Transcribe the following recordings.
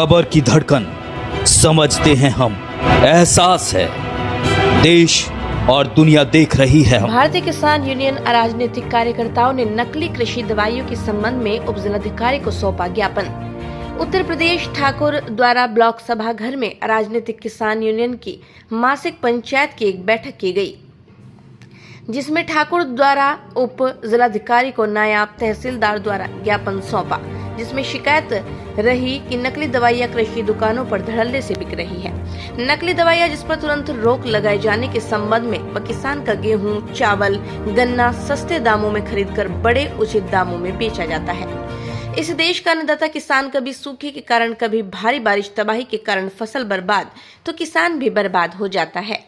खबर की धड़कन समझते हैं हम, एहसास है देश और दुनिया देख रही है हम। भारतीय किसान यूनियन अराजनीतिक कार्यकर्ताओं ने नकली कृषि दवाइयों के संबंध में उप जिलाधिकारी को सौंपा ज्ञापन। उत्तर प्रदेश ठाकुर द्वारा ब्लॉक सभा घर में राजनीतिक किसान यूनियन की मासिक पंचायत की एक बैठक की गई, जिसमें ठाकुर द्वारा उप जिलाधिकारी को नायब तहसीलदार द्वारा ज्ञापन सौंपा, जिसमें शिकायत रही कि नकली दवाइयां कृषि दुकानों पर धड़ल्ले से बिक रही है। नकली दवाइयां जिस पर तुरंत रोक लगाए जाने के संबंध में व किसान का गेहूं, चावल, गन्ना सस्ते दामों में खरीदकर बड़े उचित दामों में बेचा जाता है। इस देश का अन्नदाता किसान कभी सूखे के कारण, कभी भारी बारिश तबाही के कारण फसल बर्बाद तो किसान भी बर्बाद हो जाता है।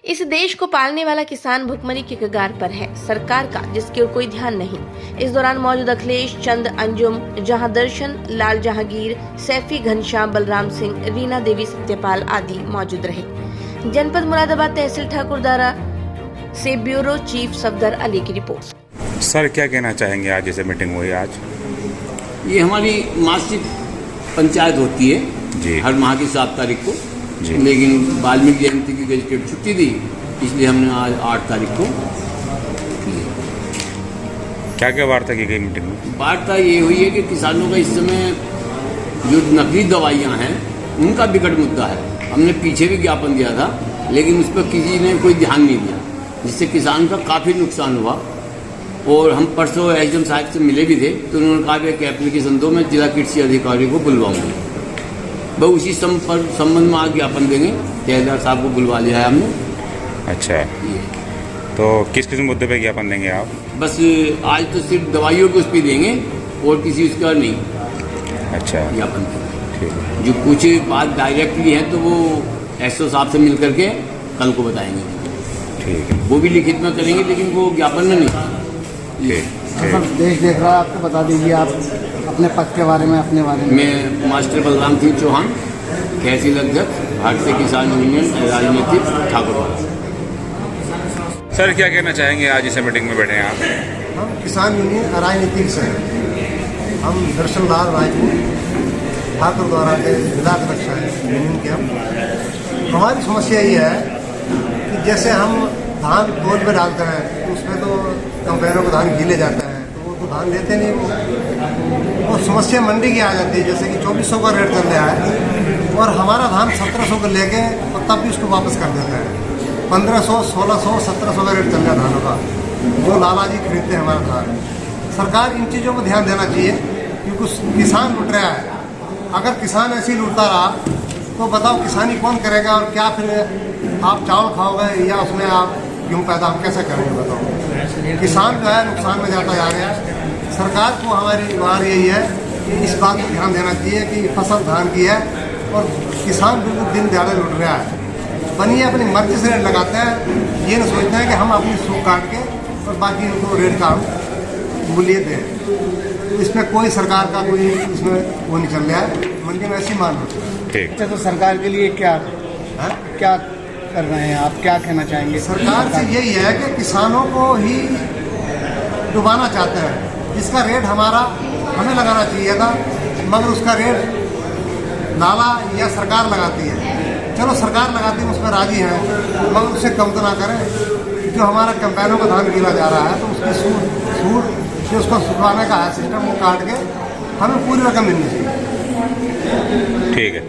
इस देश को पालने वाला किसान भुखमरी के कगार पर है, सरकार का जिसकी ओर कोई ध्यान नहीं। इस दौरान मौजूद अखिलेश, चंद, अंजुम, जहां दर्शन, लाल जहांगीर, सैफी, घनश्याम, बलराम सिंह, रीना देवी, सत्यपाल आदि मौजूद रहे। जनपद मुरादाबाद तहसील ठाकुरद्वारा से ब्यूरो चीफ सफदर अली की रिपोर्ट। सर क्या कहना चाहेंगे, आज जैसे मीटिंग हुई आज? ये हमारी मासिक पंचायत होती है जी, हर माह की 7 तारीख को जी। लेकिन वाल्मीकि जयंती की गजटेड छुट्टी दी, इसलिए हमने आज 8 तारीख को की। क्या क्या वार्ता की गई मीटिंग में? वार्ता ये हुई है कि किसानों का इस समय जो नकली दवाइयाँ हैं उनका विकट मुद्दा है। हमने पीछे भी ज्ञापन दिया था, लेकिन उस पर किसी ने कोई ध्यान नहीं दिया, जिससे किसान का काफ़ी नुकसान हुआ। और हम परसों एसडीएम साहब से मिले भी थे, तो उन्होंने कहा कि एप्लीकेशन दो, मैं जिला कृषि अधिकारी को बुलवाऊंगा। वह उसी संबंध में आज ज्ञापन देंगे। तहसीलदार साहब को बुलवा लिया है हमने। अच्छा, तो किस किस मुद्दे पे ज्ञापन देंगे आप? बस आज तो सिर्फ दवाइयों के उस पर देंगे और किसी उसका नहीं अच्छा, ज्ञापन देंगे। ठीक है। जो कुछ बात डायरेक्टली है तो वो एसओ साहब से मिल करके कल को बताएंगे। ठीक है, वो भी लिखित में करेंगे, लेकिन वो ज्ञापन में नहीं। सर देश देख रहा है, आपको बता दीजिए आप अपने पद के बारे में, अपने बारे में। मैं मास्टर बलराम सिंह चौहान, तहसील अध्यक्ष, भारतीय किसान यूनियन राजनीतिक ठाकुर। सर क्या कहना चाहेंगे, आज इस मीटिंग में बैठे हैं आप? हम किसान यूनियन राजनीतिक से हैं। हम दर्शनलाल राजपूत ठाकुर द्वारा के जिलाध्यक्ष हैं यूनियन के। हमारी समस्या ये है कि जैसे हम धान तोल में डालते हैं तो उसमें तो कंपेनों को धान गीले जाता है, तो वो तो धान लेते नहीं। वो समस्या मंडी की आ जाती है, जैसे कि 2400 का रेट चल रहा है और हमारा धान 1700 का लेके और तब भी उसको वापस कर देते हैं। 1500, 1600, 1700 का रेट चल रहा है धानों का। वो लालाजी खरीदते हैं हमारा धान। सरकार इन चीज़ों को ध्यान देना चाहिए, क्योंकि किसान लुट रहा है। अगर किसान ऐसे ही लुटता रहा तो बताओ किसानी कौन करेगा, और क्या फिर आप चावल खाओगे या उसमें आप गेहूँ पैदा हम कैसे करेंगे बताओ। किसान जो है नुकसान में जाता जा रहा है। सरकार को हमारी बात यही है कि इस बात पर ध्यान देना चाहिए कि फसल धान की है और किसान बिल्कुल दिन दहाड़े लुट रहा है। बनिए अपनी मर्जी से रेट लगाते हैं, ये नहीं सोचते हैं कि हम अपनी सूख काट के और बाकी उनको रेट का मूल्य दें। इसमें कोई सरकार का कोई इसमें वो नहीं चल रहा है, मंडी में ऐसी मान होती है। ठीक। तो सरकार के लिए क्या कर रहे हैं आप, क्या कहना चाहेंगे? सरकार से यही है कि किसानों को ही डुबाना चाहते हैं। जिसका रेट हमारा हमें लगाना चाहिए था, मगर उसका रेट नाला या सरकार लगाती है। चलो सरकार लगाती है, उसमें राजी हैं, मगर उसे कम तो ना करें। जो हमारा कंपेनों का धान गीला जा रहा है तो उसकी सूट जो उसको सुखवाने का है सिस्टम, वो काट के हमें पूरी रकम मिलनी चाहिए। ठीक है।